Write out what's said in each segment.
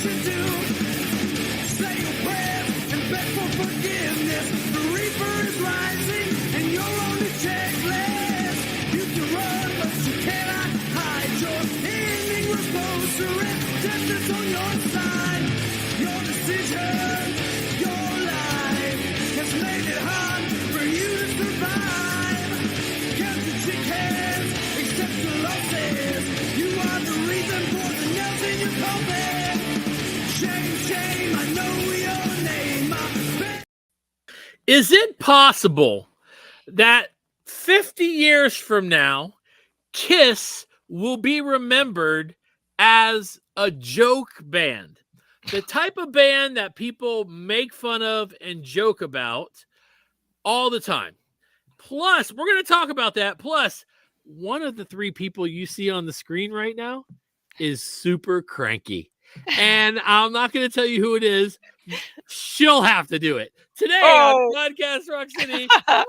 should do. Say your prayers and beg for forgiveness. The reaper is rising and you're on the checklist. You can run, but you cannot hide. Your ending was closer and death is on your side. Your decision, your life has made it hard for you to survive. Count the chickens, accept the losses. You are the reason for the nails in your coffin. Shame, shame, I know your name. Is it possible that 50 years from now, Kiss will be remembered as a joke band? The type of band that people make fun of and joke about all the time. Plus, we're going to talk about that. Plus, one of the three people you see on the screen right now is super cranky. And I'm not going to tell you who it is. She'll have to do it. Today on Podcast Rock City Live.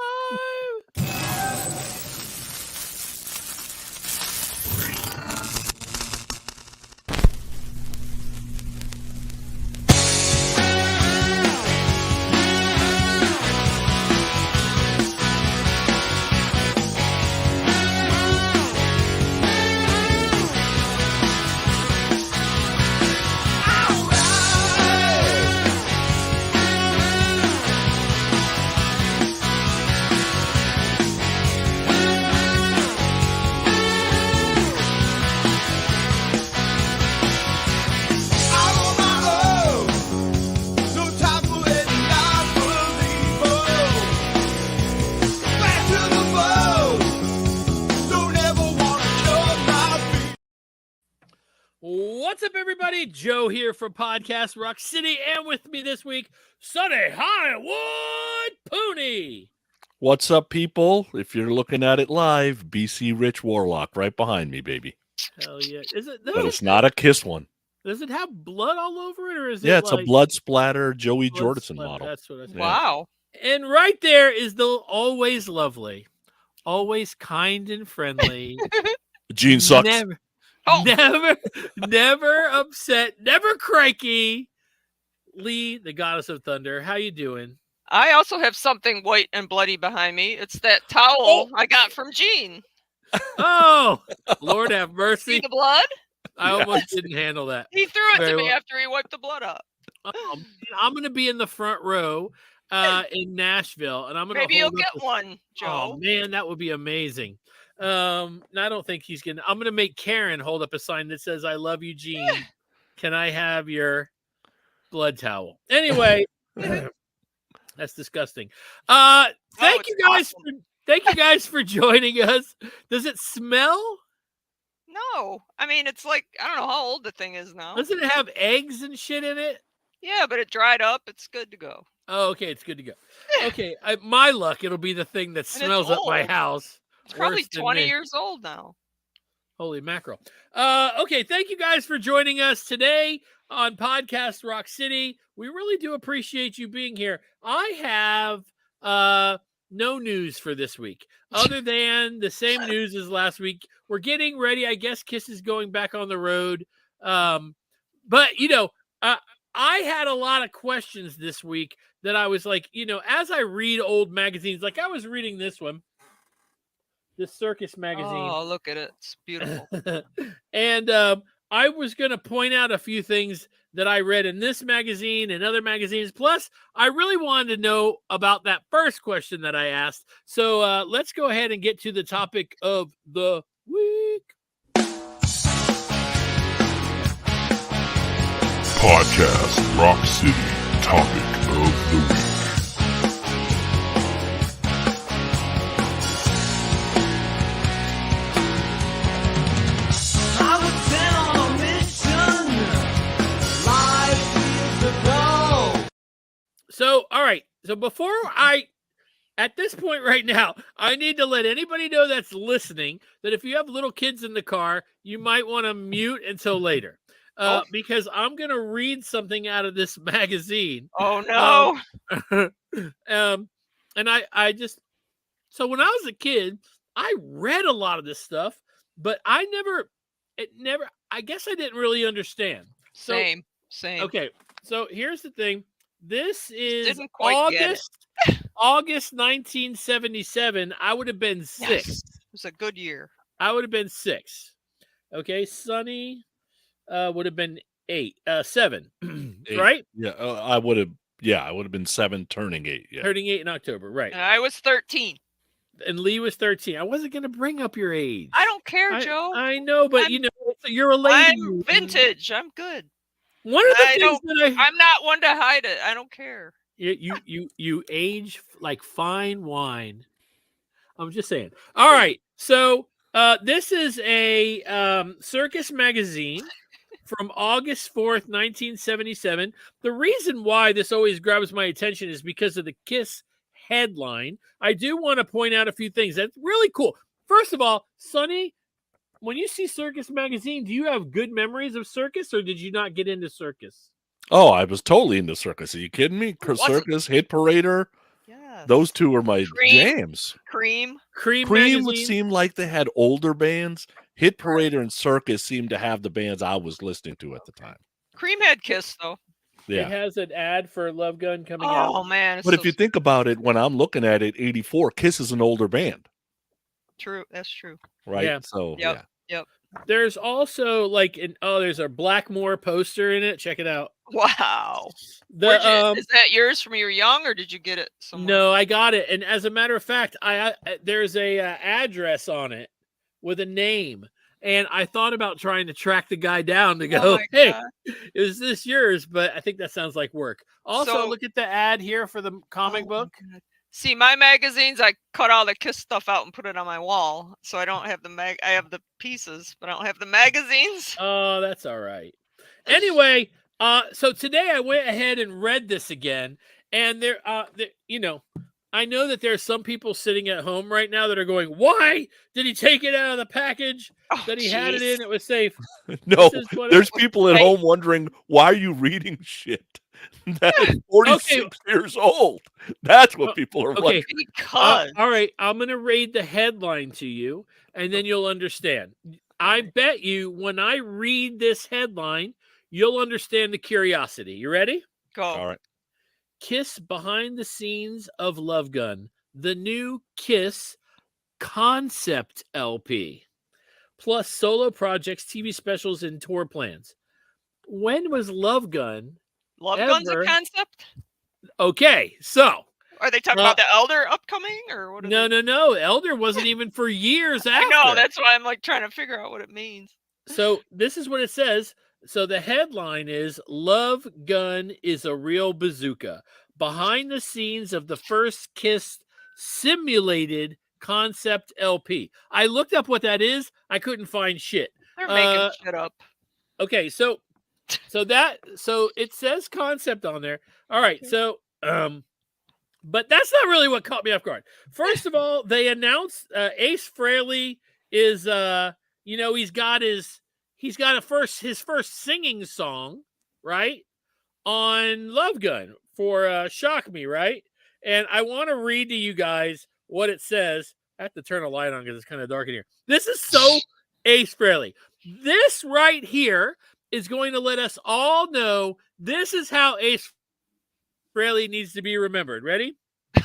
What's up, everybody? Joe here from Podcast Rock City, and with me this week, Sonny Highwood Pooney. What's up, people? If you're looking at it live, BC Rich Warlock right behind me, baby. Hell yeah. Is it? But it's not a Kiss one. Does it have blood all over it, or is it? Yeah, it's like a blood splatter Joey blood Jordison splatter? model. That's what I said. Wow. And right there is the always lovely, always kind and friendly. Gene sucks. Never upset, never cranky. Lee, the goddess of thunder. How you doing? I also have something white and bloody behind me. It's that towel I got from Gene. Oh, Lord have mercy. See the blood? I almost didn't handle that. He threw it Very to me well. after he wiped the blood up. I'm going to be in the front row in Nashville, and I'm going to Maybe you'll get one, Joe. Oh man, that would be amazing. I don't think he's gonna. I'm gonna make Karen hold up a sign that says "I love you, Gene. Can I have your blood towel?" Anyway, that's disgusting. Thank you guys. Awesome. Thank you guys for joining us. Does it smell? No. I mean, it's like, I don't know how old the thing is now. Doesn't it have eggs and shit in it? Yeah, but it dried up. It's good to go. Oh, okay, it's good to go. Okay, my luck, it'll be the thing that smells at my house. It's probably 20 years old now. Holy mackerel. Okay, thank you guys for joining us today on Podcast Rock City. We really do appreciate you being here. I have no news for this week other than the same news as last week. We're getting ready. I guess Kiss is going back on the road. But, you know, I had a lot of questions this week that I was like, you know, as I read old magazines, like I was reading this one. This Circus magazine. Oh, look at it. It's beautiful. And I was going to point out a few things that I read in this magazine and other magazines. Plus, I really wanted to know about that first question that I asked. So let's go ahead and get to the topic of the week. Podcast Rock City topic of the week. So, all right. So before at this point right now, I need to let anybody know that's listening that if you have little kids in the car, you might want to mute until later. Because I'm going to read something out of this magazine. Oh, no. And I just, so when I was a kid, I read a lot of this stuff, but I guess I didn't really understand. So Same. Same. Okay, so here's the thing. This is Didn't quite get it. August 1977. I would have been 6. Yes. It was a good year. I would have been 6. Okay, Sunny would have been 7. 8. Right? Yeah, I would have. Yeah, I would have been 7, turning 8. Yeah. Turning 8 in October, right? And I was 13. And Lee was 13. I wasn't going to bring up your age. I don't care, Joe. I know, but I'm- you're a lady. I'm vintage. I'm good. One of the I things don't- that I'm not one to hide it. I don't care. you age like fine wine. I'm just saying. All right, so this is a circus magazine from August 4th, 1977. The reason why this always grabs my attention is because of the Kiss headline. I do want to point out a few things that's really cool. First of all, Sonny, when you see Circus magazine, do you have good memories of circus, or did you not get into circus? Oh, I was totally into circus. Are you kidding me? wasn't? Circus, Hit Parader. Yes. Those two are my Cream. jams. Cream. Cream Cream would magazine. seem like they had older bands. Hit Parader and Circus seemed to have the bands I was listening to at the time. Cream had Kiss though. Yeah. It has an ad for Love Gun coming out. Oh man. It's But so if you think about it, when I'm looking at it, 84, Kiss is an older band, true. That's true. right? Yeah. So, Yep. yeah. There's also like there's a Blackmore poster in it. Check it out. Wow. The is that yours from you were young, or did you get it somewhere? no, I got it. And as a matter of fact, I there's a address on it with a name. And I thought about trying to track the guy down to go, Oh my hey, God. is this yours? But I think that sounds like work. Also, So- look at the ad here for the comic Oh, book. my God. See, my magazines, I cut all the Kiss stuff out and put it on my wall, so I don't have the I have the pieces, but I don't have the magazines. Oh, that's all right. Anyway, so today I went ahead and read this again, and I know that there's some people sitting at home right now that are going, "Why did he take it out of the package Oh, that he had it jeez. in? It was safe." No, This is what there's people at Hey. home wondering, why are you reading shit that is 46 years old? That's what people are Okay. wondering. Because All right, I'm going to read the headline to you, and then you'll understand. I bet you when I read this headline, you'll understand the curiosity. You ready? go. All right. Kiss behind the scenes of Love Gun, the new Kiss concept LP, plus solo projects, TV specials, and tour plans. When was Love Gun? Love Gun's ever- a concept? Okay, so Are they talking about the Elder upcoming, or what? no. Elder wasn't even for years I after. know, that's why I'm like trying to figure out what it means. So this is what it says. So the headline is Love Gun is a real bazooka. Behind the scenes of the first Kiss simulated concept LP. I looked up what that is. I couldn't find shit. They're making shit up. Okay, so it says concept on there. All right, so but that's not really what caught me off guard. First of all, they announced Ace Frehley is he's got his first singing song, right? On Love Gun for Shock Me, right? And I want to read to you guys what it says. I have to turn a light on because it's kind of dark in here. This is so Ace Frehley. This right here is going to let us all know this is how Ace Frehley needs to be remembered. Ready?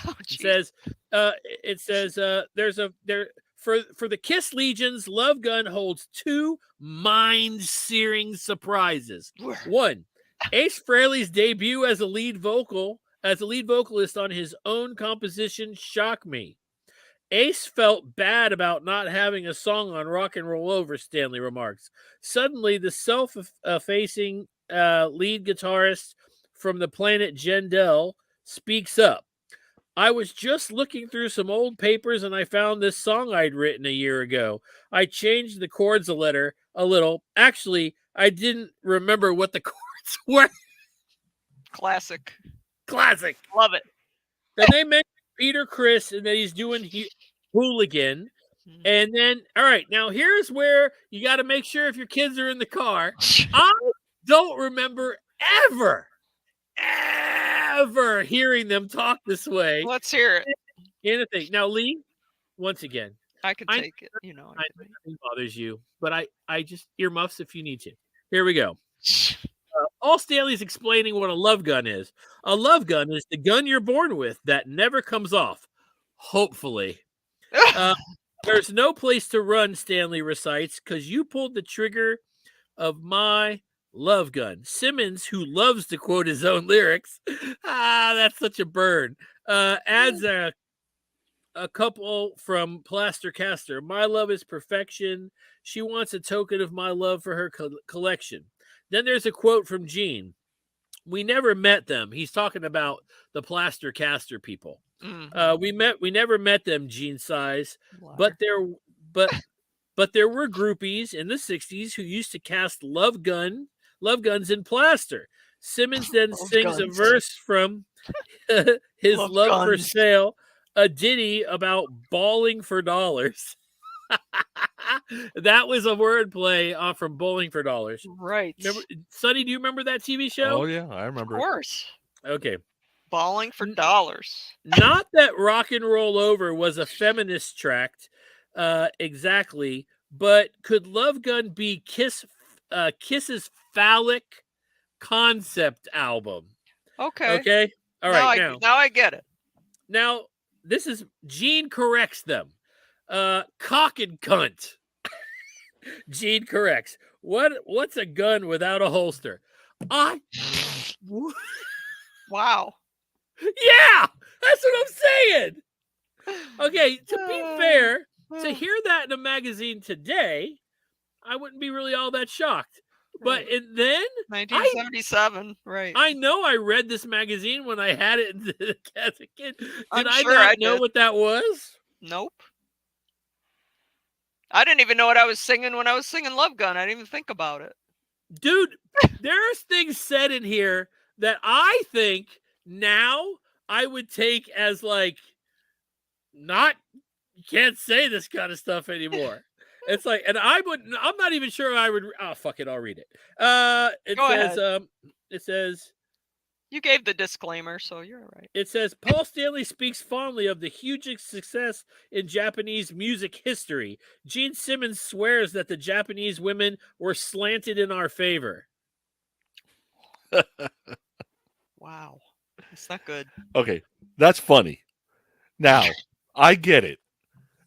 Oh, It says for the Kiss Legions, Love Gun holds 2 mind-searing surprises. 1, Ace Frehley's debut as a lead vocalist on his own composition, Shock Me. Ace felt bad about not having a song on Rock and Roll Over, Stanley remarks. Suddenly, the self-effacing lead guitarist from the planet Jendel speaks up. I was just looking through some old papers and I found this song I'd written a year ago. I changed the chords a little. Actually, I didn't remember what the chords were. Classic. Classic. Love it. Then they mentioned Peter Criss and that he's doing Hooligan. And then, all right, now here's where you got to make sure if your kids are in the car. I don't remember ever hearing them talk this way. Let's hear it. Anything. Now, Lee, once again, I can I- take it. You know. I know nothing bothers you, but I just earmuffs if you need to. Here we go. Paul Stanley's explaining what a love gun is. A love gun is the gun you're born with that never comes off. Hopefully. There's no place to run, Stanley recites, because you pulled the trigger of my love gun. Simmons, who loves to quote his own lyrics, that's such a burn, adds a couple from Plaster Caster. My love is perfection. She wants a token of my love for her collection. Then there's a quote from Gene. We never met them. He's talking about the Plaster Caster people. We never met them, Gene sighs. But there were groupies in the 60s who used to cast love guns in plaster. Simmons then sings a verse from his Love for Sale, a ditty about bawling for dollars. That was a wordplay from Bowling for Dollars. Right. Remember, Sonny, do you remember that TV show? Oh, yeah, I remember. Of course. Okay. Bawling for dollars. Not that Rock and Roll Over was a feminist tract, exactly, but could Love Gun be Kiss's phallic concept album? Okay. Okay. All right. Now I get it. Now, this is Gene corrects them. Cock and cunt. Gene corrects. What's a gun without a holster? Wow. Yeah, that's what I'm saying. Okay, to be fair, to hear that in a magazine today, I wouldn't be really all that shocked. But then 1977, right? I know I read this magazine when I had it as a kid. Did I sure not I know did. what that was? Nope. I didn't even know what I was singing when I was singing Love Gun. I didn't even think about it. Dude, there's things said in here that I think now I would take as like you can't say this kind of stuff anymore. It's like, and I'm not even sure I would. Oh, fuck it, I'll read it. It says, you gave the disclaimer, so you're all right. It says, Paul Stanley speaks fondly of the huge success in Japanese music history. Gene Simmons swears that the Japanese women were slanted in our favor. Wow. It's not good. Okay, that's funny. Now, I get it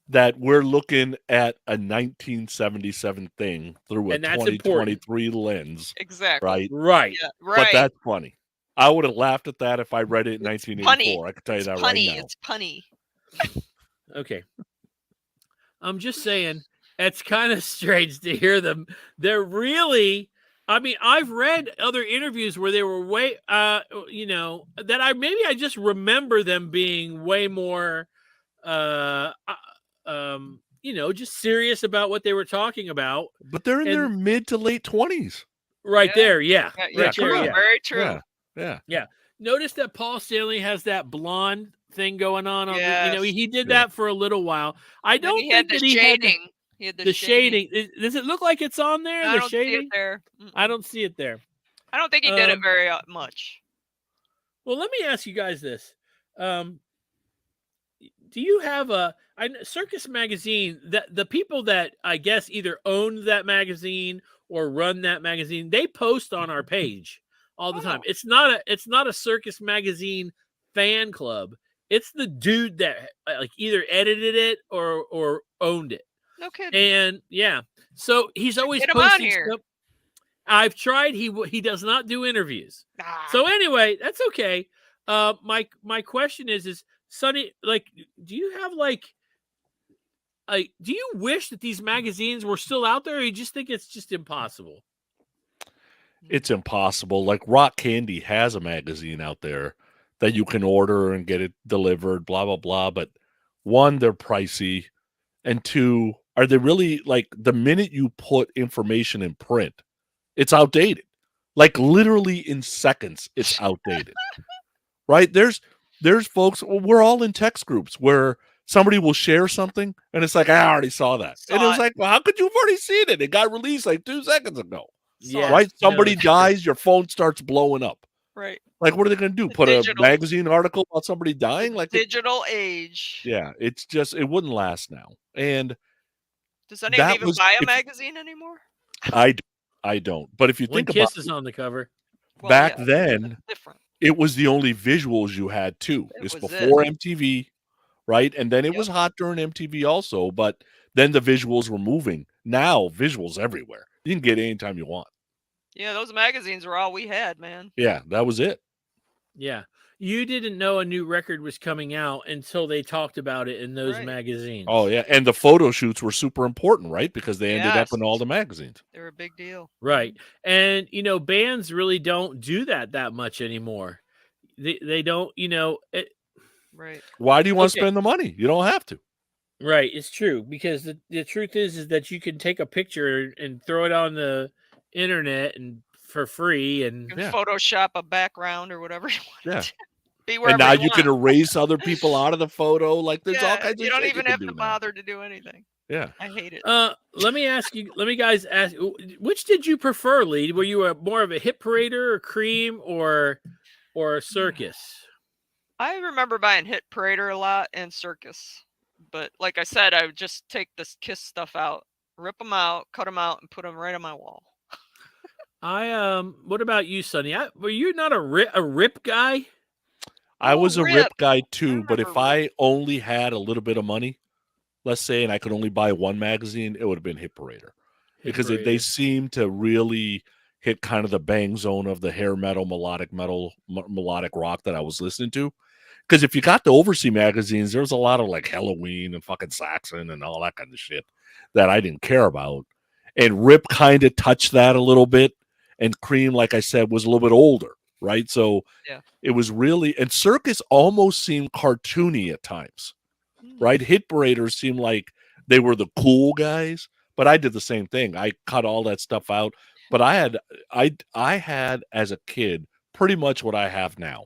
that we're looking at a 1977 thing through a 2023 lens. Exactly. Right. Yeah, right. But that's funny. I would have laughed at that if I read it in 1984. I can tell you that right now. It's punny. Okay. I'm just saying, it's kind of strange to hear them. They're really, I mean, I've read other interviews where they were way, that I just remember them being way more, just serious about what they were talking about. But they're in their mid to late 20s. Right there, yeah. Right there, yeah. Very true. Yeah. Notice that Paul Stanley has that blonde thing going on. Yes. He did that for a little while. I don't think had that the he shading. He had the shading. Does it look like it's on there? I the don't shading? see it there. I don't see it there. I don't think he did it very much. Well, let me ask you guys this. Do you have a Circus magazine, that the people that I guess either own that magazine or run that magazine, they post on our page all the time. It's not a Circus magazine fan club. It's the dude that like either edited it or owned it. No kidding. And yeah, so he's always posting stuff. I've tried. He does not do interviews. So anyway, that's okay. My question is Sonny, like, do you have do you wish that these magazines were still out there, or you just think it's just impossible? It's impossible. Like Rock Candy has a magazine out there that you can order and get it delivered, blah, blah, blah. But one, they're pricey. And two, are they really, like, the minute you put information in print, it's outdated. Like literally in seconds, it's outdated. Right? There's folks, we're all in text groups where somebody will share something and it's like, I already saw that. And it was like, well, how could you have already seen it? It got released like 2 seconds ago. Yeah. Right? Somebody dies, your phone starts blowing up. Right. Like, what are they going to do? Put a magazine article about somebody dying? Like digital age. Yeah, it's just, it wouldn't last now. And does anyone even buy a magazine anymore? I don't. But if you think about Kiss is on the cover. Well, Back yeah, then, that's different. it was the only visuals you had too. That It's was before it. MTV, right? And then it was Yep. hot during MTV also, but then the visuals were moving. Now visuals everywhere. You can get anytime you want. Yeah, those magazines were all we had, man. Yeah, that was it. Yeah. You didn't know a new record was coming out until they talked about it in those Right. magazines. Oh yeah, and the photo shoots were super important, right? Because they ended up Yes. in all the magazines. They were a big deal. Right. And bands really don't do that much anymore. They don't, Right. Why do you want to Okay. spend the money? You don't have to. Right, it's true because the truth is that you can take a picture and throw it on the internet and for free and You can Yeah. Photoshop a background or whatever you want. Yeah. Be And wherever now you you can want. erase other people out of the photo. Like there's all Yeah, kinds of you don't shit even you have can to do now. bother to do anything. Yeah. I hate it. let me guys ask, which did you prefer, Lee? Were you more of a hit parader or cream or a circus? I remember buying Hit Parader a lot and Circus. But like I said, I would just take this Kiss stuff out, rip them out, cut them out, and put them right on my wall. What about you, Sonny? Were you not a rip guy? I Oh, was a Rip. rip guy too, but remember if I only had a little bit of money, let's say, and I could only buy one magazine, it would have been Hit Parader. Hit Because they parader. seem to really hit kind of the bang zone of the hair metal, melodic rock that I was listening to. Because if you got the Oversea magazines, there was a lot of like Halloween and fucking Saxon and all that kind of shit that I didn't care about. And Rip kind of touched that a little bit. And Cream, like I said, was a little bit older, right? So Yeah. it was really, and Circus almost seemed cartoony at times, right? Hit Paraders seemed like they were the cool guys, but I did the same thing. I cut all that stuff out. But I had as a kid pretty much what I have now,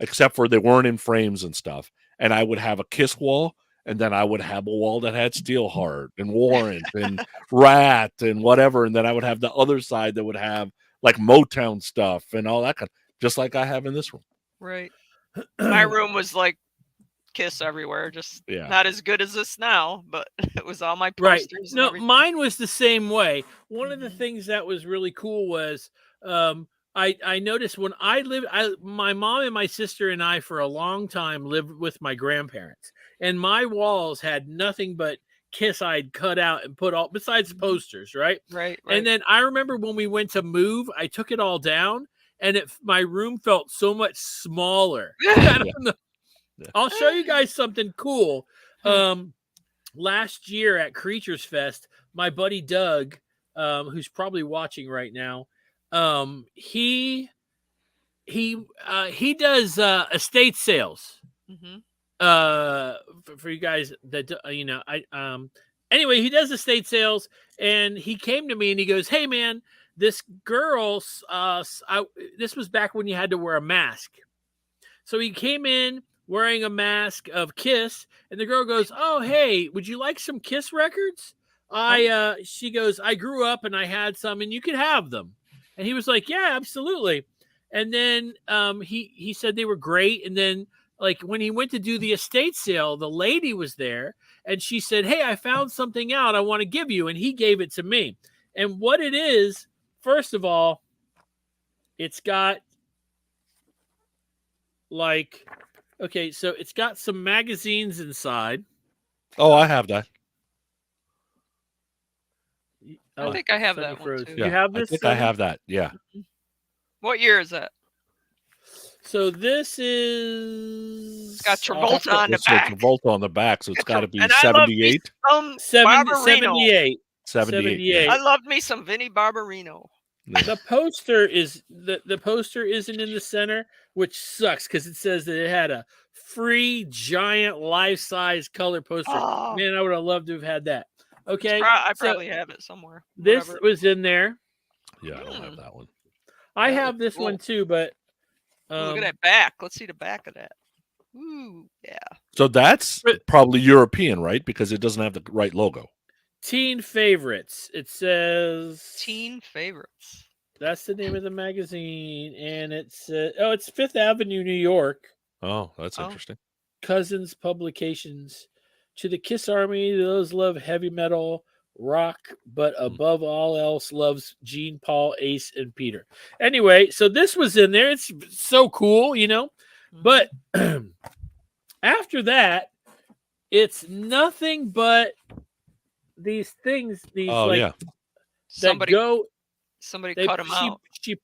except for they weren't in frames and stuff. And I would have a Kiss wall, and then I would have a wall that had Steelheart and Warrant and Rat and whatever. And then I would have the other side that would have like Motown stuff and all that kind of, just like I have in this room. Right. My room was like Kiss everywhere, just Yeah. not as good as this now, but it was all my Right. posters. and No, everything. mine was the same way. One of the Mhm. things that was really cool was I noticed when my mom and my sister and I for a long time lived with my grandparents, and my walls had nothing but Kiss I'd cut out and put all besides posters, right? Right. And then I remember when we went to move, I took it all down, and my room felt so much smaller. I don't know. I'll show you guys something cool. Last year at Creatures Fest, my buddy Doug, who's probably watching right now, he does estate sales. hmm For you guys that anyway, he does estate sales, and he came to me and he goes, "Hey man, this girl, this was back when you had to wear a mask." So he came in wearing a mask of Kiss, and the girl goes, "Oh, hey, would you like some Kiss records?" She goes, "I grew up and I had some, and you could have them." And he was like, "Yeah, absolutely." And then he said they were great. And then like when he went to do the estate sale, the lady was there, and she said, "Hey, I found something out I want to give you," and he gave it to me. And what it is, first of all, it's got like, okay, so it's got some magazines inside. Oh, I have that. I think I have Sonny that one froze. too. You have this? I think I Sonny? have that. Yeah. What year is that? So this is It's got Travolta on the It's got back. Travolta on the back, so it's got to be And I love me 78. some 78. 78. I loved me some Vinnie Barbarino. The poster is the poster isn't in the center, which sucks because it says that it had a free giant life-size color poster. Oh. Man, I would have loved to have had that. Okay, I so probably have it somewhere. this Whatever. was in there. Yeah, I don't have that one. I That have looks this cool. one too, but Ooh, look at that back. Let's see the back of that. Ooh, yeah. So that's probably European, right? Because it doesn't have the right logo. Teen Favorites. It says Teen favorites. that's the name of the magazine, and it's it's Fifth Avenue, New York. Oh, that's Oh. interesting. Cousins Publications. To the Kiss Army, those love heavy metal, rock, but above all else loves Gene, Paul, Ace, and Peter. Anyway, so this was in there. It's so cool, you know. But after that, it's nothing but these things, these that Somebody go. They, cut them out.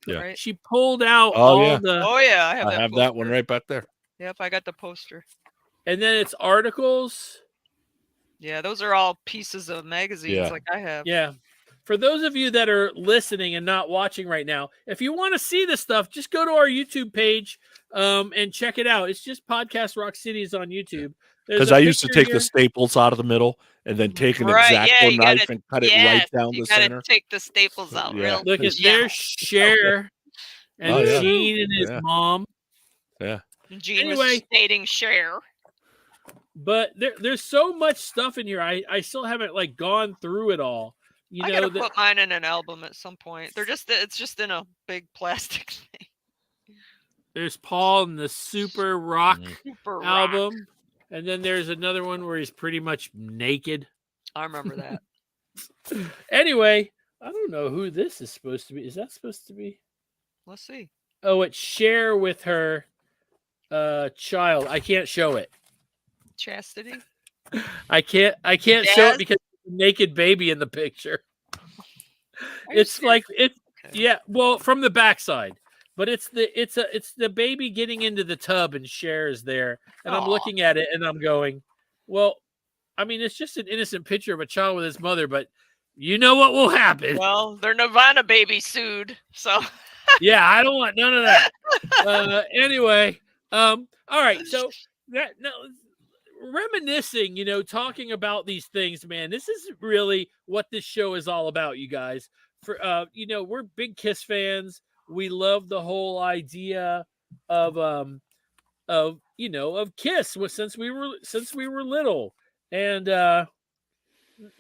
Yeah. She pulled out Oh, all yeah. the. Oh yeah, I have I that. have that one right back there. Yep, I got the poster. And then it's articles. Yeah, those are all pieces of magazines like I have. Yeah. For those of you that are listening and not watching right now, if you want to see this stuff, just go to our YouTube page and check it out. It's just Podcast Rock Cities on YouTube. Because I used to take the staples out of the middle and then take an X-Acto knife and cut it right down the center. You gotta take the staples out. Yeah. Look at there's Cher and Gene and his mom. Yeah. Gene was stating Cher. But there's so much stuff in here. I still haven't like gone through it all. I gotta put mine in an album at some point. It's just in a big plastic thing. There's Paul and the Super Rock album. And then there's another one where he's pretty much naked. I remember that. Anyway, I don't know who this is supposed to be. Is that supposed to be? Let's see. Oh, it's Cher with her child. I can't show it. Chastity? I can't show it because there's a naked baby in the picture. It's like yeah, well, from the backside. But it's the baby getting into the tub and Cher is there. And I'm looking at it and I'm going, well, I mean, it's just an innocent picture of a child with his mother, but you know what will happen. Well, their Nirvana baby sued, so yeah, I don't want none of that. Anyway, all right, so reminiscing, you know, talking about these things, man, this is really what this show is all about, you guys. For you know, we're big Kiss fans. We love the whole idea of you know, of Kiss since we were little. And man,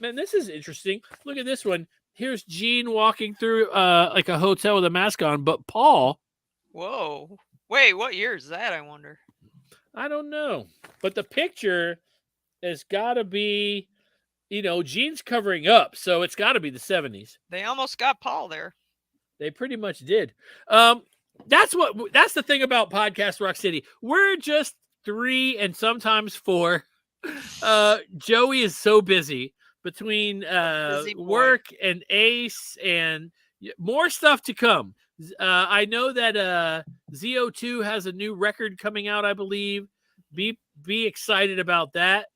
this is interesting. Look at this one. Here's Gene walking through like a hotel with a mask on, but Paul. Whoa. Wait, what year is that, I wonder? I don't know. But the picture has got to be, you know, Gene's covering up, so it's got to be the 70s. They almost got Paul there. They pretty much did. That's the thing about Podcast Rock City. We're just 3 and sometimes 4. Joey is so busy between work and Ace and more stuff to come. I know that ZO2 has a new record coming out, I believe. Be excited about that.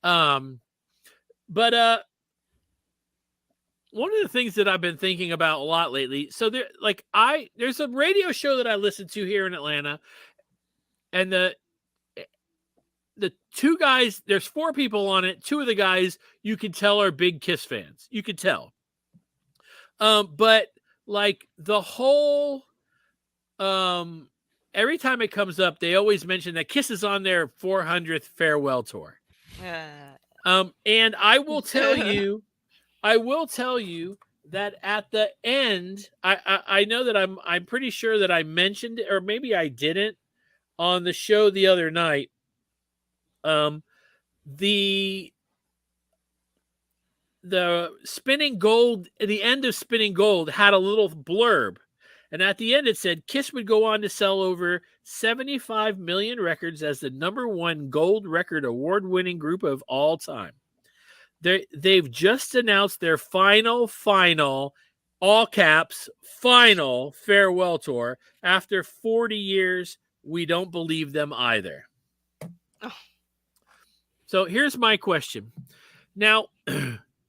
But one of the things that I've been thinking about a lot lately, so there's a radio show that I listen to here in Atlanta, and the 2 guys, there's 4 people on it. 2 of the guys you can tell are big Kiss fans. You could tell. But like the whole, every time it comes up, they always mention that Kiss is on their 400th farewell tour. And I will tell you that at the end, I know that I'm pretty sure that I mentioned it, or maybe I didn't on the show the other night. The Spinning Gold, the end of Spinning Gold had a little blurb. And at the end, it said Kiss would go on to sell over 75 million records as the #1 gold record award-winning group of all time. They've just announced their final, all caps, final farewell tour. After 40 years, we don't believe them either. Oh. So here's my question. Now,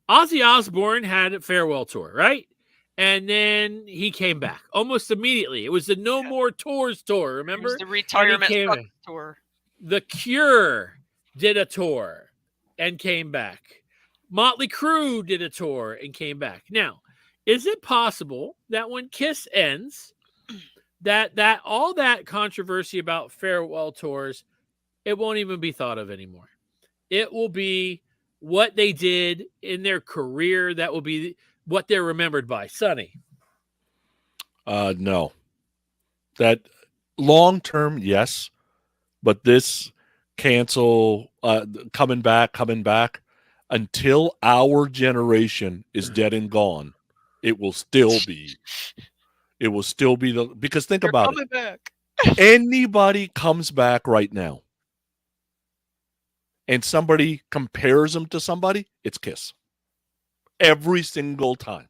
Ozzy Osbourne had a farewell tour, right? And then he came back almost immediately. It was the No More Tours tour, remember? It was the retirement tour. The Cure did a tour and came back. Motley Crue did a tour and came back. Now, is it possible that when Kiss ends, that all that controversy about farewell tours, it won't even be thought of anymore? It will be what they did in their career. That will be what they're remembered by. Sonny? No. That long-term, yes. But this cancel, coming back, until our generation is dead and gone, it will still be. It will still be because think You're about coming back. it. Anybody comes back right now and somebody compares them to somebody, it's Kiss. Every single time.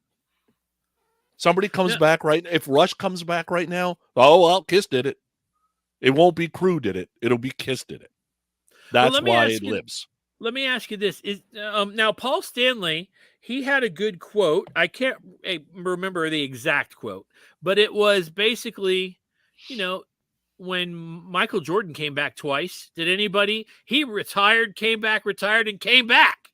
Somebody comes No. back right. If Rush comes back right now, oh well, Kiss did it. It won't be Crew did it. It'll be Kiss did it. That's let me why ask it you- lives. Let me ask you this: Is now Paul Stanley? He had a good quote. I can't remember the exact quote, but it was basically, when Michael Jordan came back twice. Did anybody? He retired, came back, retired, and came back.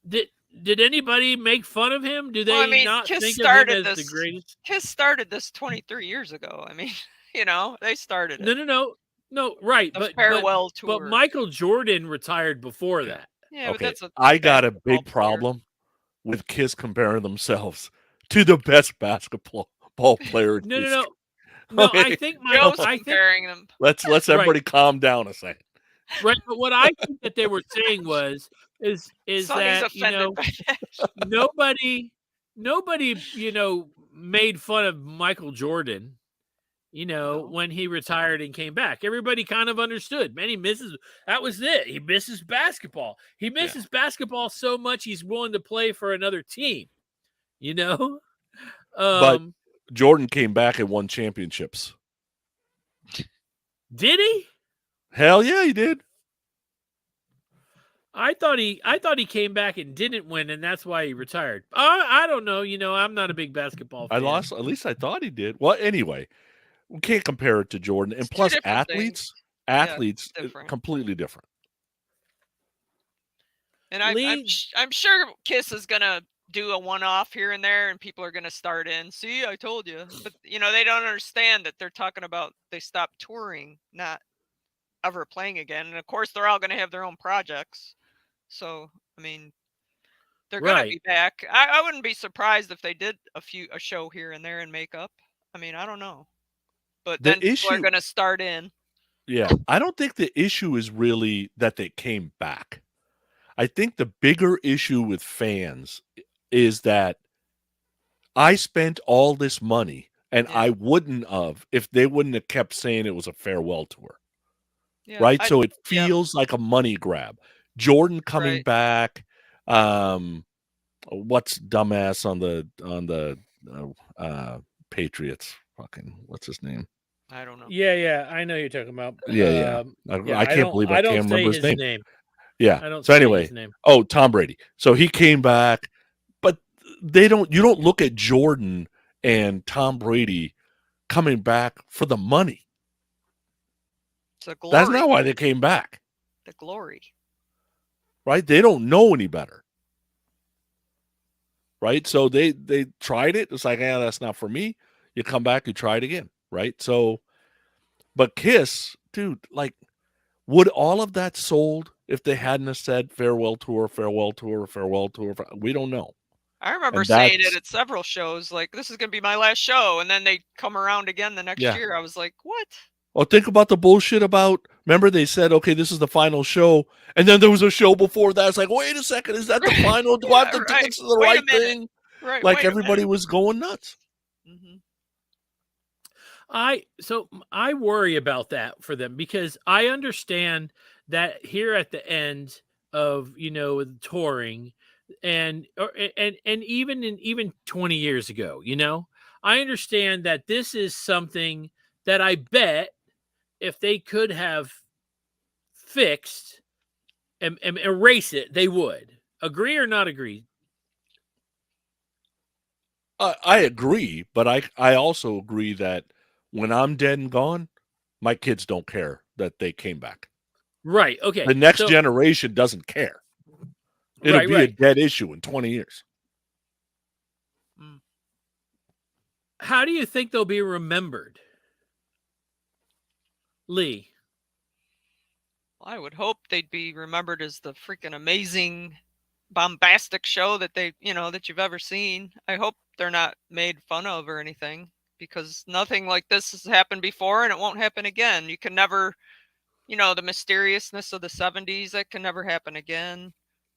Did anybody make fun of him? Do they Well, I mean, not Kiss think of him started as the this. greatest? Kiss started this 23 years ago. I mean, they started it. No, right. The But farewell tour. Michael Jordan retired before Okay. that. Yeah, but Okay, that's a I got a basketball big player. problem with Kiss comparing themselves to the best basketball player in No. history. No, Okay. I think Joe's I think comparing them. Let's Right. everybody calm down a second. right. But what I think that they were saying is Sonny's that offended by that. nobody made fun of Michael Jordan. No. When he retired and came back, everybody kind of understood. Man, he misses. That was it. He misses basketball. He misses basketball so much he's willing to play for another team. But Jordan came back and won championships. Did he? Hell yeah, he did. I thought he came back and didn't win, and that's why he retired. I don't know. I'm not a big basketball fan. At least I thought he did. Well, anyway, we can't compare it to Jordan. And It's two plus, different athletes, different. completely different. And I'm sure Kiss is gonna do a one-off here and there, and people are gonna start in. See, I told you. But they don't understand that they're talking about they stopped touring, not ever playing again. And of course, they're all gonna have their own projects. So I mean, they're gonna be back. I wouldn't be surprised if they did a show here and there and make up. I mean, I don't know. But then people are gonna start in. Yeah, I don't think the issue is really that they came back. I think the bigger issue with fans is that I spent all this money and I wouldn't have if they wouldn't have kept saying it was a farewell tour. Yeah, right? So it feels like a money grab. Jordan coming back. What's dumbass on the Patriots? Fucking what's his name? I don't know. Yeah, I know you're talking about. Yeah. I can't believe I can't remember his name. Yeah. I don't so say anyway, his name. Oh, Tom Brady. So he came back, but you don't look at Jordan and Tom Brady coming back for the money. It's a glory. That's not why they came back. The glory. Right? They don't know any better. Right? So they tried it. It's like, that's not for me. You come back, you try it again. Right? So, but Kiss, dude, like, would all of that sold if they hadn't have said farewell tour, farewell tour, farewell tour? We don't know. I remember saying it at several shows, like, this is going to be my last show. And then they come around again the next year. I was like, what? Well, think about the bullshit about, remember they said, okay, this is the final show. And then there was a show before that. It's like, wait a second, is that the final? Do I have the tickets to the right thing? Right. Like everybody was going nuts. Mm-hmm. I worry about that for them because I understand that here at the end of touring and even 20 years ago, I understand that this is something that I bet if they could have fixed and erase it, they would. Agree or not agree? I agree, but I also agree that when I'm dead and gone, my kids don't care that they came back. Right. Okay. The next generation doesn't care. It'll be a dead issue in 20 years. How do you think they'll be remembered? Lee? Well, I would hope they'd be remembered as the freaking amazing, bombastic show that that you've ever seen. I hope they're not made fun of or anything because nothing like this has happened before and it won't happen again. You can never, you know, the mysteriousness of the 70s. That can never happen again.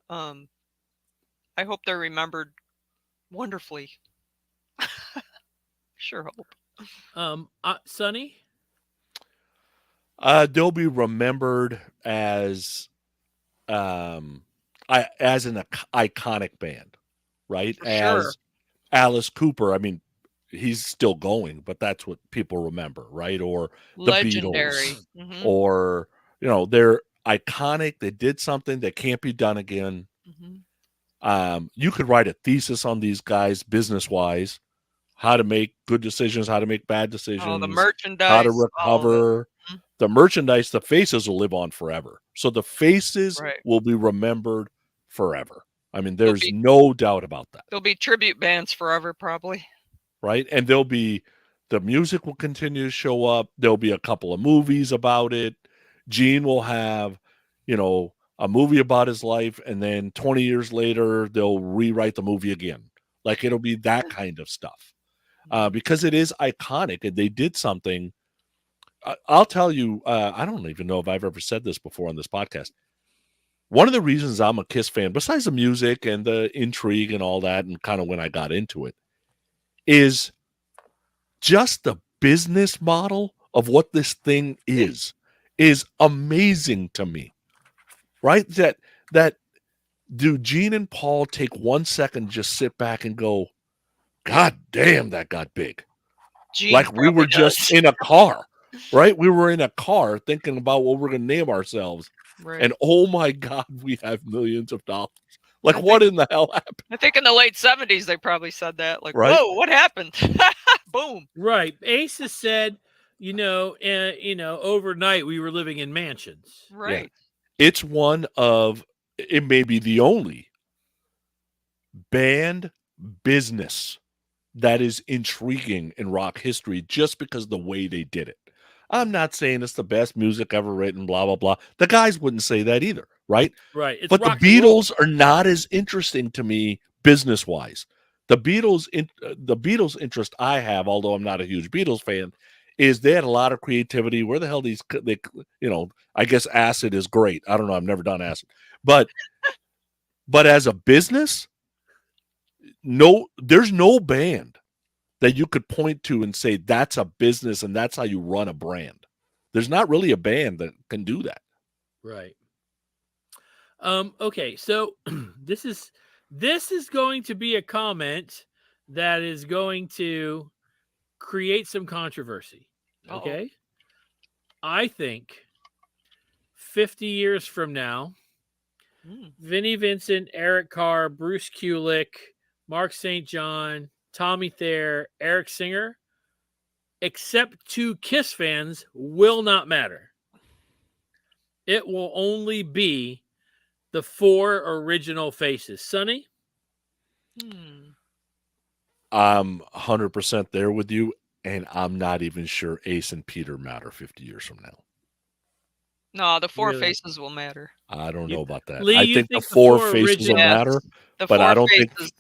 I hope they're remembered wonderfully. Sure hope. Sonny? They'll be remembered as as an iconic band, right? For sure. As Alice Cooper. I mean, he's still going, but that's what people remember, right? Or the Legendary. Beatles, or they're iconic. They did something that can't be done again. You could write a thesis on these guys, business wise, how to make good decisions, how to make bad decisions, Oh, the merchandise, how to all of it. recover. The merchandise, the faces will live on forever. So the faces Right. will be remembered forever. I mean, There'll there's be- no doubt about that, There'll be tribute bands forever, probably. right? And the music will continue to show up. There'll be a couple of movies about it. Gene will have, a movie about his life, and then 20 years later, they'll rewrite the movie again. Like, it'll be that kind of stuff. Because it is iconic, and they did something. I'll tell you, I don't even know if I've ever said this before on this podcast. One of the reasons I'm a Kiss fan, besides the music and the intrigue and all that, and kind of when I got into it, is just the business model of what this thing is amazing to me. Right? That do Gene and Paul take 1 second, just sit back and go, God damn, that got big. Gene Like we were probably just does. in a car, right? We were in a car thinking about what we're going to name ourselves. Right. And oh my God, we have millions of dollars. Like, I what think- in the hell happened? I think in the late 70s, they probably said that. Like, Right. whoa, what happened? Boom. Right. Ace has said, overnight we were living in mansions. Right. It's one of, it may be the only band business that is intriguing in rock history just because of the way they did it. I'm not saying it's the best music ever written, blah, blah, blah. The guys wouldn't say that either, right? Right. It's But the rock and roll. Beatles are not as interesting to me business-wise. The Beatles interest I have, although I'm not a huge Beatles fan, is they had a lot of creativity. Where the hell I guess acid is great. I don't know. I've never done acid. But as a business, there's no band that you could point to and say that's a business and that's how you run a brand. There's not really a band that can do that. Right. Okay, so this is going to be a comment that is going to create some controversy. Okay? I think 50 years from now, Vinnie Vincent, Eric Carr, Bruce Kulick, Mark St. John, Tommy Thayer, Eric Singer, except to Kiss fans, will not matter. It will only be the 4 original faces. Sonny? I'm 100% there with you, and I'm not even sure Ace and Peter matter 50 years from now. No, the 4 Really? faces will matter. I don't know about that. Lee, I you think the think the 4 4 faces will original- matter, The but 4 I don't faces. think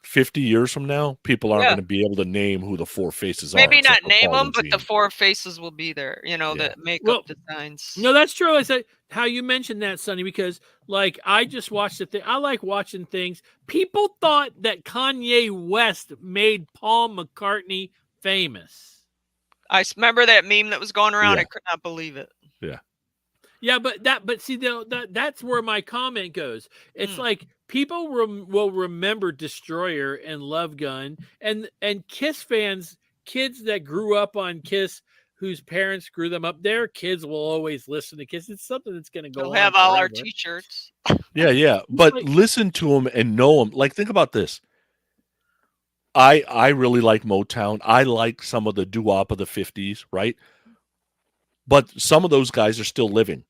50 years from now, people aren't Yeah. going to be able to name who the 4 faces are. Maybe not except for name Paul them, and but the Gene. 4 faces will be there. You know, Yeah. the makeup Well, designs. No, that's true. I said how you mentioned that, Sonny, because like I just watched the thing. I like watching things. People thought that Kanye West made Paul McCartney famous. I remember that meme that was going around. Yeah. I could not believe it. Yeah, but see, that's where my comment goes. It's like people will remember Destroyer and Love Gun, and Kiss fans, kids that grew up on Kiss, whose parents grew them up, their kids will always listen to Kiss. It's something that's going to go We'll on have all our forever. T-shirts. Yeah. But like- listen to them and know them. Like, think about this. I really like Motown. I like some of the doo-wop of the 50s, right? But some of those guys are still living.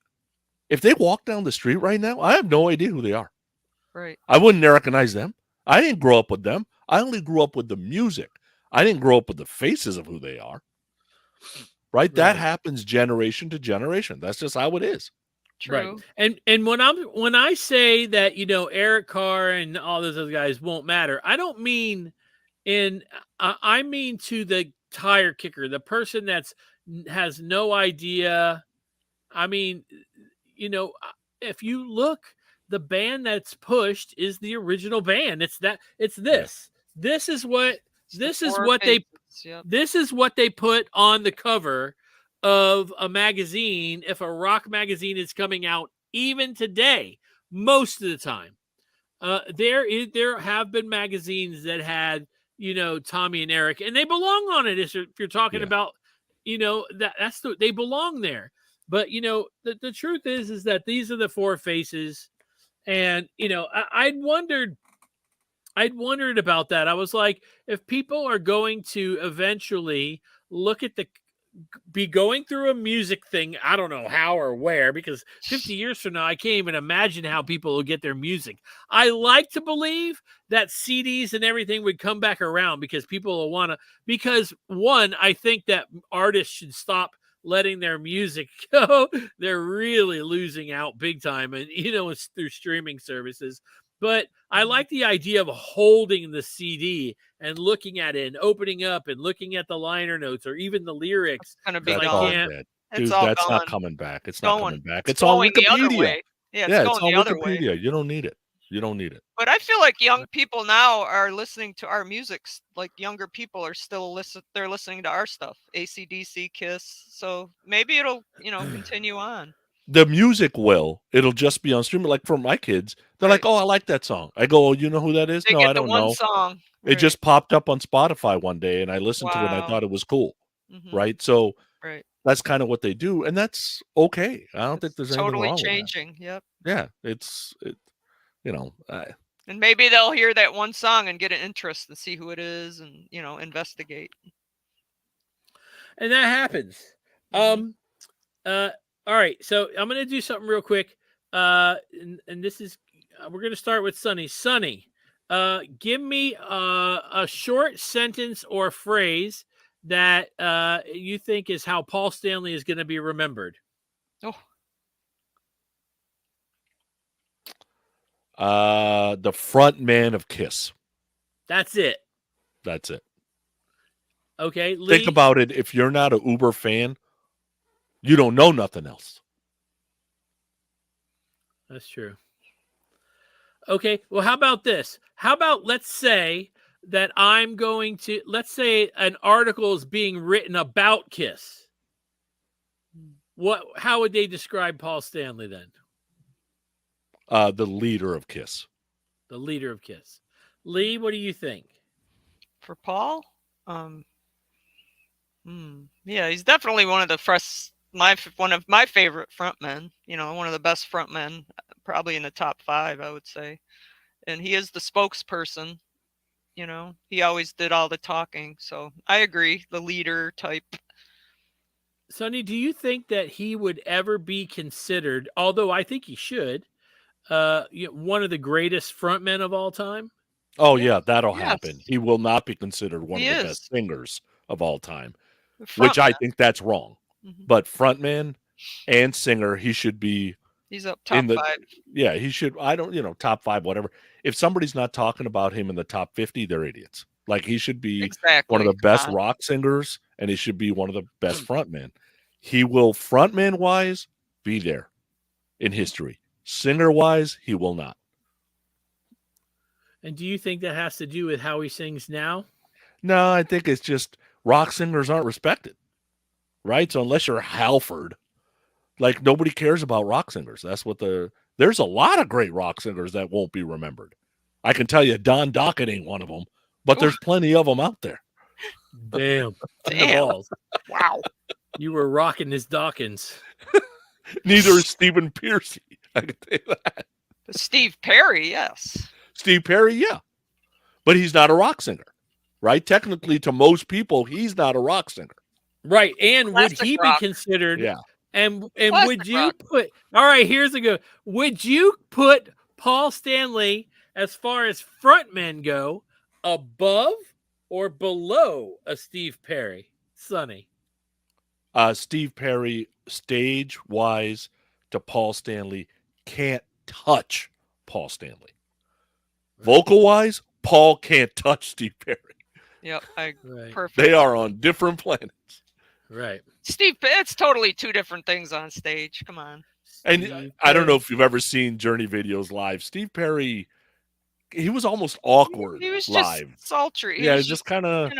If they walk down the street right now, I have no idea who they are. Right. I wouldn't recognize them. I didn't grow up with them. I only grew up with the music. I didn't grow up with the faces of who they are. Right? That Right. happens generation to generation. That's just how it is. True. Right. And when I say that, Eric Carr and all those other guys won't matter, I don't mean I mean to the tire kicker, the person has no idea I mean, if you look, the band that's pushed is the original band. It's this. This is what It's the this is four what they faces, yep. this is what they put on the cover of a magazine if a rock magazine is coming out even today, most of the time. There have been magazines that had, Tommy and Eric, and they belong on it. If you're talking Yeah. about, they belong there. But the truth is that these are the four faces, and I'd wondered about that. I was like, if people are going to eventually look at be going through a music thing, I don't know how or where, because 50 years from now, I can't even imagine how people will get their music. I like to believe that CDs and everything would come back around because people will want to, because one, I think that artists should stop letting their music go. They're really losing out big time, and it's through streaming services. But I like the idea of holding the CD and looking at it and opening up and looking at the liner notes or even the lyrics. Gonna be That's I all gone. can't. dead. It's Dude, all that's not gone. coming back. It's not Going. coming back. It's It's on going the other Wikipedia. way. Yeah, it's Yeah, going it's on the other way. Wikipedia. You don't need it. You don't need it. But I feel like young people now are listening to our music. Like younger people are still they're listening to our stuff. AC/DC, Kiss. So maybe it'll, continue on. The music will. It'll just be on streaming. Like for my kids, they're like, Right. "Oh, I like that song." I go, "Oh, you know who that is?" They No, get I the don't one know. song. It Right. just popped up on Spotify one day, and I listened to it, and I Wow. thought it was cool. Mhm. Right? So Right. that's kind of what they do, and that's okay. I don't think It's there's anything totally wrong with that. changing. Yep. Yeah, it's And maybe they'll hear that one song and get an interest and see who it is and, investigate. And that happens. Mhm. All right, so I'm gonna do something real quick. And this is we're gonna start with Sonny. Sonny, give me a short sentence or phrase that you think is how Paul Stanley is gonna be remembered. the front man of Kiss. That's it. That's it. Okay, Lee. Think about it. If you're not an Uber fan, you don't know nothing else. That's true. Okay, well, how about this? How about let's say that let's say an article is being written about Kiss. How would they describe Paul Stanley then? The leader of Kiss. The leader of Kiss. Lee, what do you think? For Paul? Yeah, he's definitely one of the one of my favorite frontmen. One of the best frontmen, probably in the top 5, I would say. And he is the spokesperson. He always did all the talking. So I agree, the leader type. Sonny, do you think that he would ever be considered, although I think he should, one of the greatest frontmen of all time? Oh, yeah, that'll Yes. happen. He will not be considered one He of the is. best singers of all time, Frontman. which I think that's wrong. Mhm. But frontman and singer, he should be He's up top 5. Yeah, he should. I don't, top 5, whatever. If somebody's not talking about him in the top 50, they're idiots. Like he should be Exactly. one of the best Come on. rock singers, and he should be one of the best frontmen. He will, frontman wise, be there in history. Singer wise, he will not. And do you think that has to do with how he sings now? No, I think it's just rock singers aren't respected, right? So unless you're Halford, like nobody cares about rock singers. That's what there's a lot of great rock singers that won't be remembered. I can tell you Don Dockett ain't one of them, but there's plenty of them out there. Damn. Damn. Balls. Wow. You were rocking his Dawkins. Neither is Stephen Pearcy. I can tell you that. Steve Perry, yes. Steve Perry, yeah. But he's not a rock singer, right? Technically, to most people, he's not a rock singer. Right. And Classic would he rock. be considered? Yeah. And Classic would you rock. put, all right, here's a go. Would you put Paul Stanley, as far as frontmen go, above or below a Steve Perry? Sonny. Steve Perry, stage-wise to Paul Stanley, can't touch Paul Stanley. Vocal-wise, Paul can't touch Steve Perry. Yep. Right. Perfect. They are on different planets. Right. Steve, it's totally two different things on stage. Come on. And Steve I don't know Perry. if you've ever seen Journey videos live. Steve Perry, he was almost awkward He was just live. sultry. He Yeah, was he's just kind of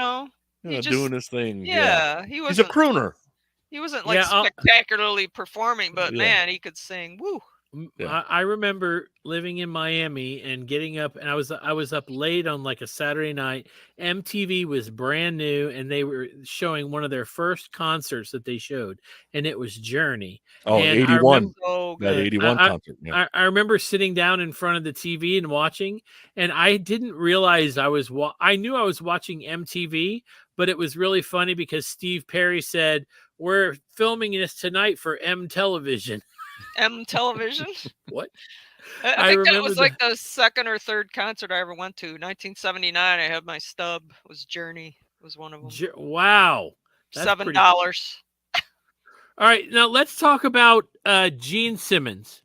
he doing just, his thing. Yeah, yeah, he he's a wasn't crooner. like Yeah, spectacularly performing, but Yeah. man, he could sing. Woo. Yeah. I remember living in Miami and getting up, and I was up late on like a Saturday night. MTV was brand new, and they were showing one of their first concerts that they showed, and it was Journey. Oh, And 81. So That good. 81 concert. Yeah. I remember sitting down in front of the TV and watching, and I didn't realize I knew I was watching MTV, but it was really funny because Steve Perry said, "We're filming this tonight for M Television." M Television. What? I think that was like the second or third concert I ever went to. 1979. I had my stub. Was Journey. Was one of them. Wow. That's $7. pretty cool. All right, now let's talk about Gene Simmons.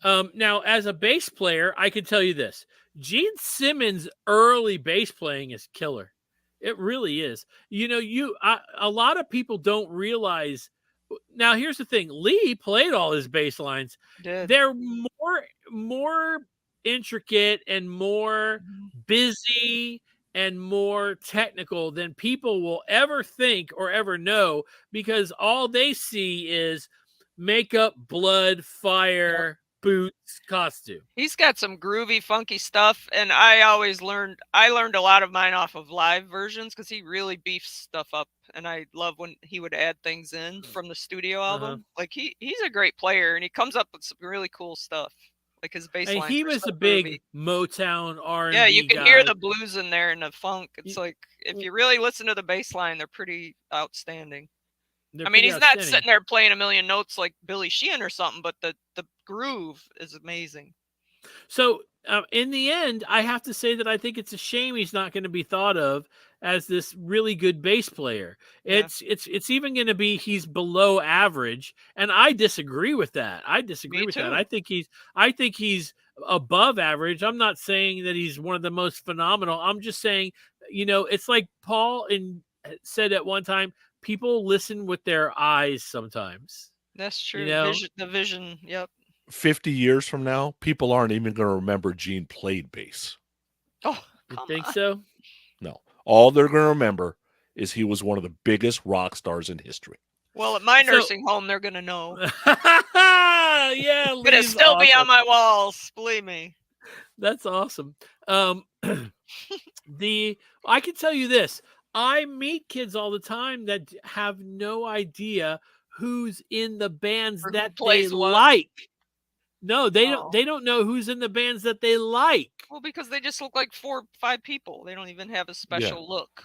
Now, as a bass player, I can tell you this: Gene Simmons' early bass playing is killer. It really is. You know, a lot of people don't realize. Now, here's the thing: Lee played all his bass lines. Did. They're more intricate and more busy and more technical than people will ever think or ever know, because all they see is makeup, blood, fire, boots, costume. He's got some groovy, funky stuff, and I learned a lot of mine off of live versions because he really beefs stuff up, and I love when he would add things in from the studio album. Like he's a great player, and he comes up with some really cool stuff. Like his bass And lines he are was so a big groovy. Motown R&B Yeah, you can guy. hear the blues in there and the funk. It's like if you really listen to the bass line, they're pretty outstanding. I mean, he's not sitting there playing a million notes like Billy Sheehan or something, but the groove is amazing. So in the end, I have to say that I think it's a shame he's not going to be thought of as this really good bass player. Yeah. It's even going to be he's below average, and I disagree with that. I disagree with that. I think he's above average. I'm not saying that he's one of the most phenomenal. I'm just saying, it's like Paul said at one time, people listen with their eyes sometimes. That's true. The vision. Yep. 50 years from now, people aren't even going to remember Gene played bass. Oh, you think so? No. All they're going to remember is he was one of the biggest rock stars in history. Well, at my nursing home, they're going to know. Yeah. It's going to still be on my walls. Believe me. That's awesome. I can tell you this. I meet kids all the time that have no idea who's in the bands that they like. No, they don't know who's in the bands that they like. Well, because they just look like 4 or 5 people. They don't even have a special look.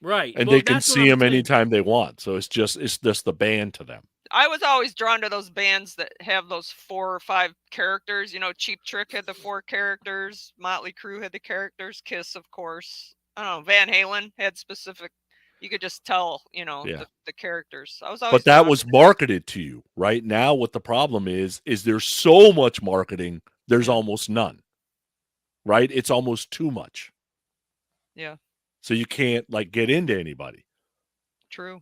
Right. And they can see them anytime they want. So it's just the band to them. I was always drawn to those bands that have those 4 or 5 characters. Cheap Trick had the 4 characters. Motley Crue had the characters. Kiss, of course. I don't know. Van Halen had specific. You could just tell, the characters. I was always. But that was marketed to you. Right now, what the problem is there's so much marketing. There's almost none. Right? It's almost too much. Yeah. So you can't get into anybody. True.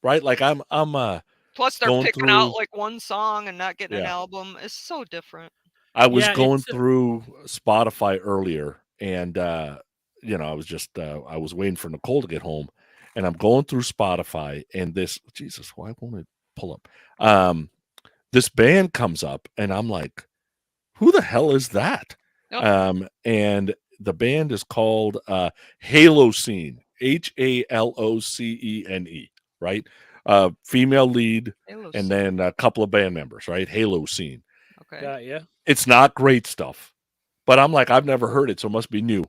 Right? Like I'm Plus they're picking out like one song and not getting an album. It's so different. I was going through Spotify earlier, and I was just I was waiting for Nicole to get home, and I'm going through Spotify, and why won't it pull up? This band comes up, and I'm like, who the hell is that? Oh. And the band is called Halocene, Halocene, right? Female lead, and then a couple of band members, right? Halocene. Okay. Yeah. It's not great stuff, but I'm like, I've never heard it, so it must be new.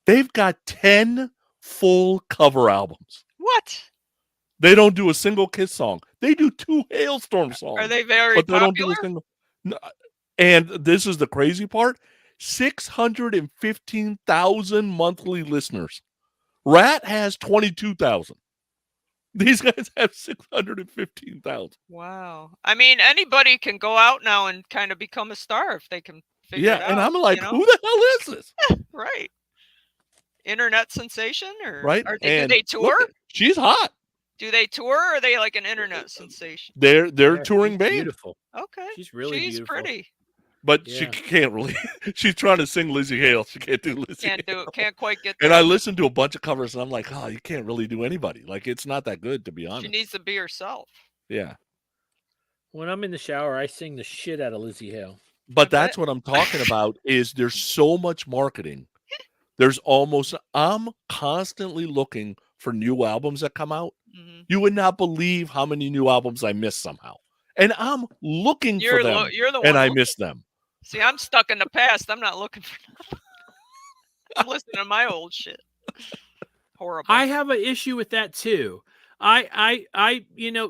They've got 10 full cover albums. What? They don't do a single Kiss song. They do 2 Hailstorm songs. Are they very but they popular? Don't do a single. No, and this is the crazy part: 615,000 monthly listeners. Rat has 22,000. These guys have 615,000. Wow. I mean, anybody can go out now and kind of become a star if they can figure it out. And I'm like, who the hell is this? Right. Internet sensation, or right? do they tour? Look, she's hot. Do they tour or are they like an internet sensation? They're Yeah, touring she's band, beautiful. Okay. She's really She's beautiful. pretty. but she Yeah. can't really. She's trying to sing Lizzie Hale. She can't do Lizzie. Can't do it. Can't quite get And there. I listened to a bunch of covers, and I'm like, oh, you can't really do anybody. Like, it's not that good, to be She honest. needs to be herself. Yeah. When I'm in the shower, I sing the shit out of Lizzie Hale. But I that's what I'm talking about is there's so much marketing. I'm constantly looking for new albums that come out. Mhm. You would not believe how many new albums I miss somehow. And I'm looking You're for them, you're the one. and I looking. miss them. See, I'm stuck in the past. I'm not looking for nothing. I'm listening to my old shit. Horrible. I have an issue with that too. I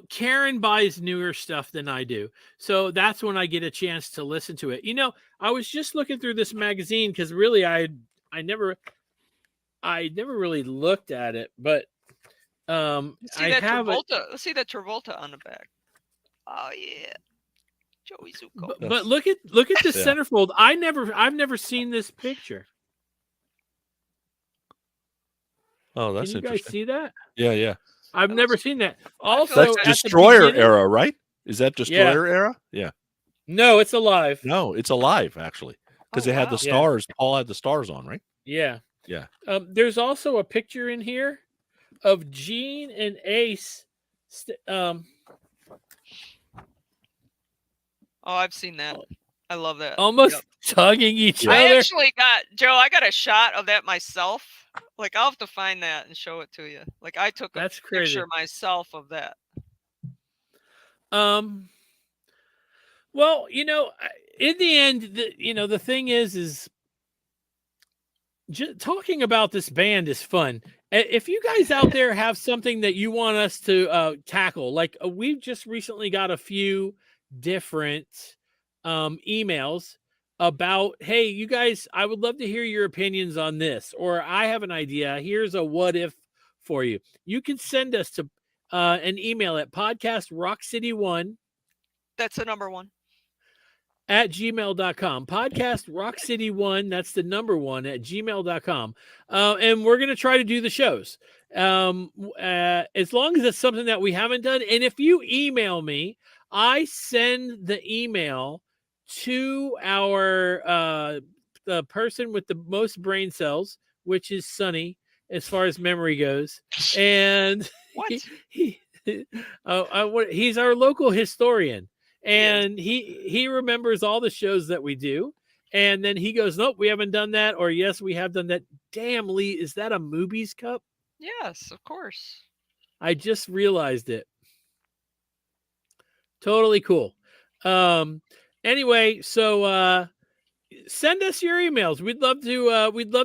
Karen buys newer stuff than I do. So that's when I get a chance to listen to it. I was just looking through this magazine because really I never really looked at it, but see I that have it. Travolta. Let's see that Travolta on the back. Oh yeah, Joey Zuko. But look at the Yeah. centerfold. I've never seen this picture. Oh, Can that's you guys interesting. see that? Yeah. I've That never looks- seen that. I feel Also, like That's at the Destroyer beginning- era, right? Is that Destroyer era? Yeah. No, it's alive. No, it's alive, actually. Because Oh, they had wow. the stars. Paul had the stars on, right? Yeah. Yeah. There's also a picture in here of Gene and Ace. Oh, I've seen that. I love that. Almost Yep. tugging each Yeah. I other. actually got Joe. I got a shot of that myself. Like I'll have to find that and show it to you. Like I took a That's crazy. picture myself of that. Well, in the end, the thing is talking about this band is fun. If you guys out there have something that you want us to tackle, like we've just recently got a few different emails about, hey, you guys, I would love to hear your opinions on this, or I have an idea. Here's a what if for you. You can send us to an email at podcastrockcity1 That's the number one. at gmail.com. Podcast Rock City 1, that's the number 1 at gmail.com. And we're going to try to do the shows as long as it's something that we haven't done. And if you email me, I send the email to our the person with the most brain cells, which is Sonny, as far as memory goes. And What? he's our local historian. And he remembers all the shows that we do. And then he goes, nope, we haven't done that. Or yes, we have done that. Damn, Lee, is that a Movies cup? Yes, of course. I just realized it. Totally cool. Anyway, so send us your emails. We'd love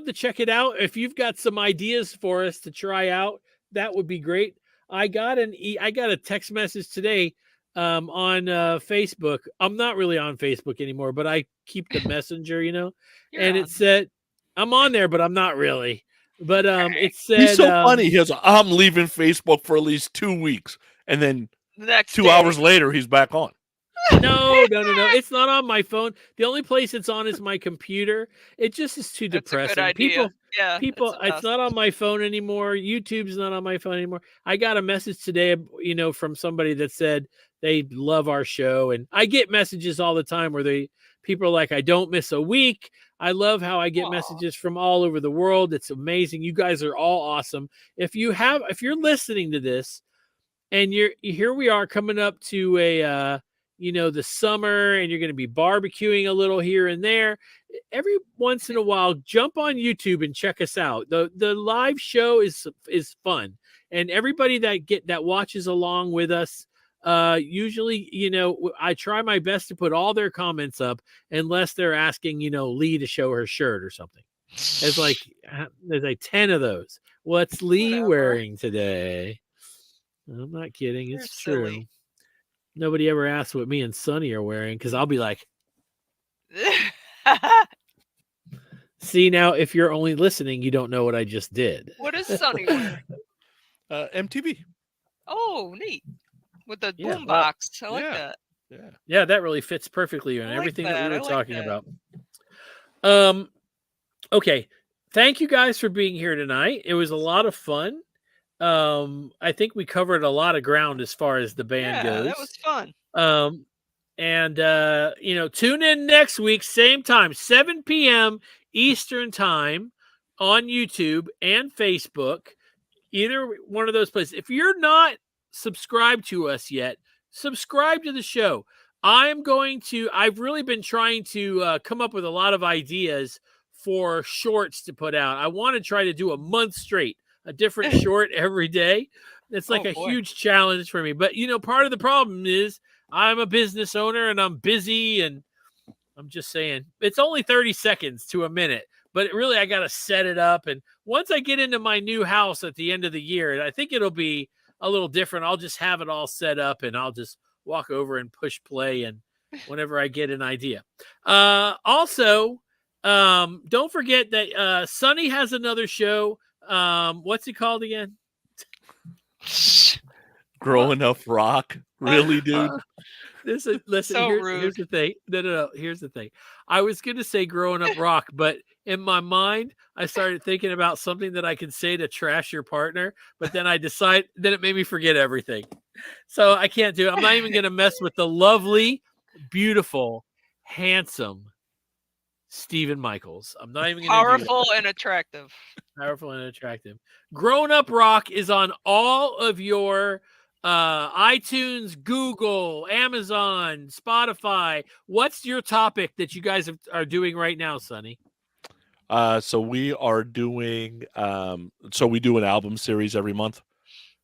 to check it out. If you've got some ideas for us to try out, that would be great. I got a text message today on Facebook. I'm not really on Facebook anymore, but I keep the messenger, You're and on. it said I'm on there, but I'm not really. But it said He's so funny. He goes, I'm leaving Facebook for at least 2 weeks. And then The next 2 day. hours later, he's back on. No. It's not on my phone. The only place it's on is my computer. It just is too That's a good depressing. idea. Yeah, People, the it's best. not on my phone anymore. YouTube's not on my phone anymore. I got a message today, from somebody that said they love our show, and I get messages all the time where people are like, I don't miss a week. I love how I get Aw. messages from all over the world. It's amazing. You guys are all awesome. If you're listening to this, and here we are coming up to a the summer, and you're going to be barbecuing a little here and there. Every once in a while, jump on YouTube and check us out. The live show is fun, and everybody that watches along with us, usually, I try my best to put all their comments up, unless they're asking, Lee to show her shirt or something. There's like 10 of those. What's Lee Whatever. wearing today? I'm not kidding. You're It's true. silly. Nobody ever asks what me and Sonny are wearing, because I'll be like, see, now if you're only listening, you don't know what I just did. What is Sonny wearing? MTV. Oh, neat. With the Yeah, boom well, box. I like yeah. that. Yeah. Yeah, that really fits perfectly on I like everything that that, we I were like talking that. about. Okay. Thank you guys for being here tonight. It was a lot of fun. I think we covered a lot of ground as far as the band Yeah, goes. that was fun. And tune in next week, same time, 7 p.m. Eastern time on YouTube and Facebook. Either one of those places. If you're not subscribed to us yet, subscribe to the show. I've really been trying to come up with a lot of ideas for shorts to put out. I want to try to do a month straight, a different short every day. It's like a huge challenge for me. But, part of the problem is I'm a business owner and I'm busy, and I'm just saying it's only 30 seconds to a minute. But really, I got to set it up. And once I get into my new house at the end of the year, I think it'll be a little different. I'll just have it all set up and I'll just walk over and push play. And whenever I get an idea. Also, don't forget that Sonny has another show. What's it called again? Growing Up Rock. Really, dude? Listen, So here's the thing. No. Here's the thing. I was going to say Growing Up Rock, but in my mind, I started thinking about something that I could say to trash your partner, but then then it made me forget everything. So I can't do it. I'm not even going to mess with the lovely, beautiful, handsome Stephen Michaels. I'm not even going to Powerful and attractive. Powerful and attractive. Grown Up Rock is on all of your iTunes, Google, Amazon, Spotify. What's your topic that you guys are doing right now, Sonny? So we are doing we do an album series every month.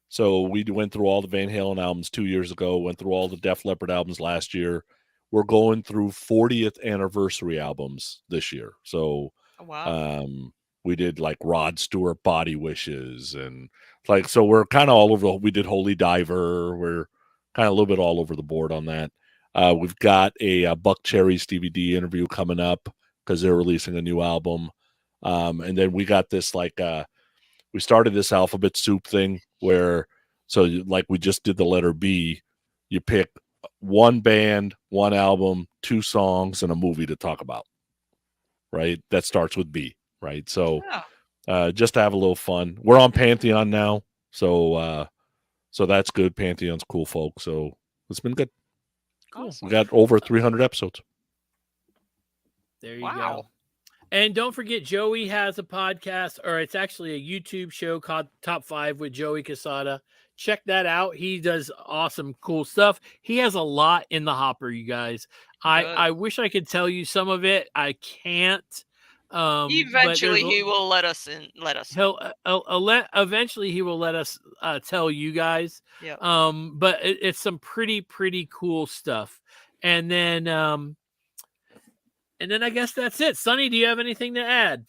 So we went through all the Van Halen albums 2 years ago, went through all the Def Leppard albums last year. We're going through 40th anniversary albums this year. So Wow. we did like Rod Stewart Body Wishes, and so we're kind of all over. We did Holy Diver. We're kind of a little bit all over the board on that. We've got a Buck Cherry's DVD interview coming up because they're releasing a new album. And then we got this we started this alphabet soup thing where, we just did the letter B, you pick one band, one album, 2 songs, and a movie to talk about, right? That starts with B, right? So just to have a little fun. We're on Pantheon now, so that's good. Pantheon's cool folk, so it's been good. Cool. We got over 300 episodes. There you go. And don't forget, Joey has a podcast, or it's actually a YouTube show called Top 5 with Joey Casada. Check that out. He does awesome, cool stuff. He has a lot in the hopper, you guys. I wish I could tell you some of it. I can't. Eventually, he will let us in. Eventually he will let us tell you guys. Yeah. But it's some pretty cool stuff. And then I guess that's it. Sonny, do you have anything to add?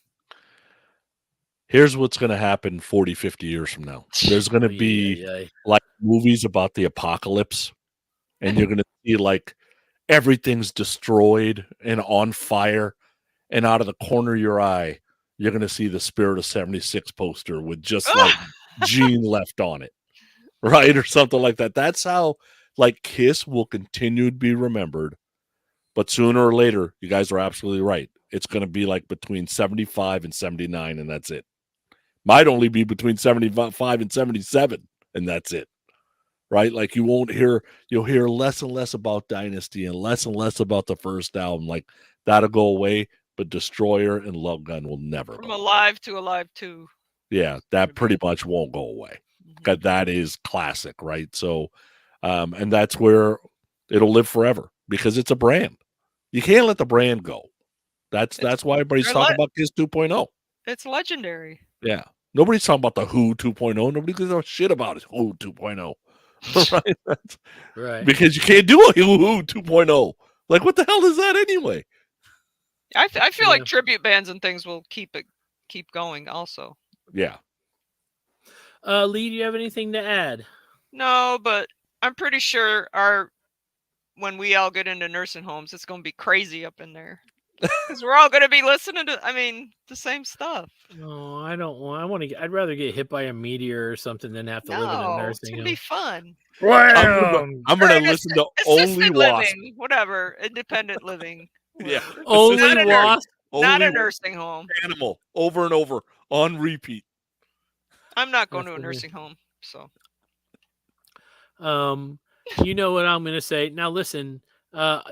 Here's what's going to happen 40, 50 years from now. There's going to be like movies about the apocalypse, and you're going to see like everything's destroyed and on fire, and out of the corner of your eye, you're going to see the Spirit of 76 poster with just like Gene left on it, right? Or something like that. That's how like Kiss will continue to be remembered. But sooner or later, you guys are absolutely right. It's going to be like between 75 and 79, and that's it. Might only be between 75 and 77, and that's it. Right? Like you'll hear less and less about Dynasty and less about the first album. Like that'll go away, but Destroyer and Love Gun will never From go Alive to Alive 2. Yeah, that pretty much won't go away. Because that is classic, right? So, and that's where it'll live forever because it's a brand. You can't let the brand go. That's why everybody's talking about Kiss 2.0. It's legendary. Yeah. Nobody's talking about the Who 2.0. Nobody gives a shit about it. Who 2.0. Right? Right. Because you can't do a Who 2.0. Like, what the hell is that anyway? I feel like tribute bands and things will keep going also. Yeah. Lee, do you have anything to add? No, but I'm pretty sure when we all get into nursing homes, it's going to be crazy up in there. Because we're all going to be listening to, the same stuff. No, I don't want. I'd rather get hit by a meteor or something than have to live in a nursing it's going home. to be fun. I'm going to listen to only Wasp. Whatever, independent living. Yeah. Only Wasp. Not a nursing home. Animal over and over on repeat. I'm not going to a That's nursing home, so You know what I'm going to say. Now, listen,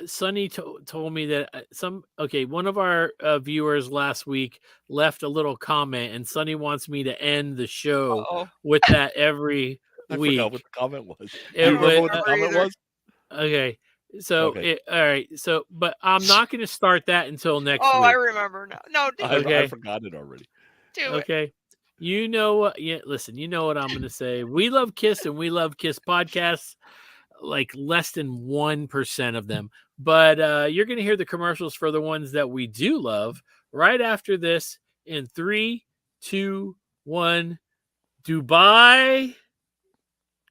Sonny told me that one of our viewers last week left a little comment, and Sonny wants me to end the show uh-oh. with that every I week. forgot what the comment was. Do It you remember what was- the comment either. was? Okay. So, Okay. all right. So, but I'm not going to start that until next Oh, week. I remember now. No, do it. I Okay. forgot it already. Do it. Okay. You know what? Yeah, listen, you know what I'm going to say. We love Kiss and we love Kiss podcasts, like less than 1% of them. But you're going to hear the commercials for the ones that we do love right after this in 3, 2, 1. Dubai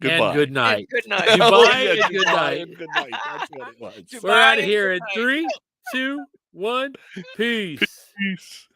Goodbye. and good night. Good night. Dubai Oh, yeah, and good Dubai night. and good night. That's what it was. Dubai We're out of and here good in night. 3, 2, 1. Peace. Peace.